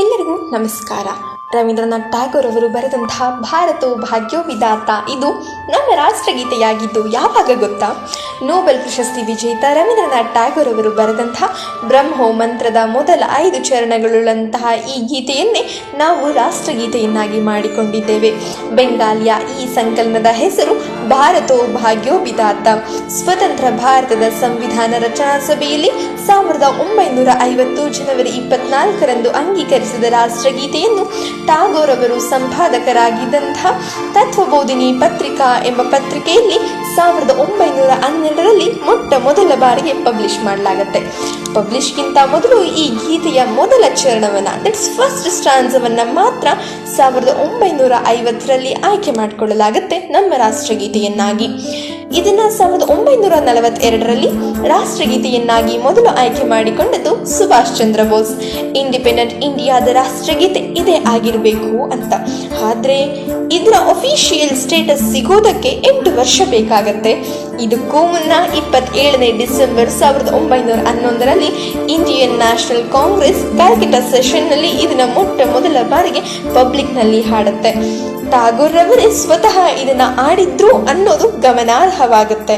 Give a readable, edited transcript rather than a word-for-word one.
ಎಲ್ಲರಿಗೂ ನಮಸ್ಕಾರ. ರವೀಂದ್ರನಾಥ್ ಟ್ಯಾಗೋರ್ ಅವರು ಬರೆದಂತಹ ಭಾರತೋ ಭಾಗ್ಯೋ ವಿಧಾತ ಇದು ನಮ್ಮ ರಾಷ್ಟ್ರಗೀತೆಯಾಗಿದ್ದು ಯಾವಾಗ ಗೊತ್ತಾ? ನೋಬೆಲ್ ಪ್ರಶಸ್ತಿ ವಿಜೇತ ರವೀಂದ್ರನಾಥ್ ಟ್ಯಾಗೋರ್ ಅವರು ಬರೆದಂತಹ ಬ್ರಹ್ಮೋ ಮಂತ್ರದ ಮೊದಲ 5 ಚರಣಗಳುಳ್ಳಂತಹ ಈ ಗೀತೆಯನ್ನೇ ನಾವು ರಾಷ್ಟ್ರಗೀತೆಯನ್ನಾಗಿ ಮಾಡಿಕೊಂಡಿದ್ದೇವೆ. ಬೆಂಗಾಲಿಯ ಈ ಸಂಕಲನದ ಹೆಸರು ಭಾರತೋ ಭಾಗ್ಯೋ ವಿಧಾತ. ಸ್ವತಂತ್ರ ಭಾರತದ ಸಂವಿಧಾನ ರಚನಾ ಸಭೆಯಲ್ಲಿ 1950 ಜನವರಿ 24ರಂದು ಅಂಗೀಕರಿಸಿದ ರಾಷ್ಟ್ರಗೀತೆಯನ್ನು ಟ್ಯಾಗೋರ್ ಅವರು ಸಂಪಾದಕರಾಗಿದ್ದಂತಹ ತತ್ವಬೋಧಿನಿ ಪತ್ರಿಕಾ ಎಂಬ ಪತ್ರಿಕೆಯಲ್ಲಿ 1912ರಲ್ಲಿ ಮೊದಲ ಬಾರಿಗೆ ಪಬ್ಲಿಷ್ ಮಾಡಲಾಗುತ್ತೆ. ಪಬ್ಲಿಷ್ಗಿಂತ ಮೊದಲು ಈ ಗೀತೆಯ ಮೊದಲ ಚರಣವನ್ನು ದಟ್ಸ್ ಫಸ್ಟ್ ಸ್ಟ್ರಾನ್ಸವನ್ನು ಮಾತ್ರ 1950ರಲ್ಲಿ ಆಯ್ಕೆ ಮಾಡಿಕೊಳ್ಳಲಾಗುತ್ತೆ ನಮ್ಮ ರಾಷ್ಟ್ರಗೀತೆಯನ್ನಾಗಿ. ಇದನ್ನು 1942ರಲ್ಲಿ ರಾಷ್ಟ್ರಗೀತೆಯನ್ನಾಗಿ ಮೊದಲು ಆಯ್ಕೆ ಮಾಡಿಕೊಂಡದ್ದು ಸುಭಾಷ್ ಚಂದ್ರ ಬೋಸ್. ಇಂಡಿಪೆಂಡೆಂಟ್ ಇಂಡಿಯಾದ ರಾಷ್ಟ್ರಗೀತೆ ಇದೇ ಆಗಿರಬೇಕು ಅಂತ. ಆದರೆ ಇದರ ಅಫಿಷಿಯಲ್ ಸ್ಟೇಟಸ್ ಸಿಗೋದಕ್ಕೆ 8 ವರ್ಷ ಬೇಕಾಗತ್ತೆ. ಇದಕ್ಕೂ ಮುನ್ನ 27 ಡಿಸೆಂಬರ್ 1911ರಲ್ಲಿ ಇಂಡಿಯನ್ ನ್ಯಾಷನಲ್ ಕಾಂಗ್ರೆಸ್ ಕ್ಯಾಲ್ಕಟಾ ಸೆಷನ್ನಲ್ಲಿ ಇದನ್ನ ಮೊದಲ ಬಾರಿಗೆ ಪಬ್ಲಿಕ್ನಲ್ಲಿ ಹಾಡುತ್ತೆ. ಟ್ಯಾಗೋರ್ ರವರೇ ಸ್ವತಃ ಇದನ್ನ ಆಡಿದ್ರು ಅನ್ನೋದು ಗಮನಾರ್ಹವಾಗುತ್ತೆ.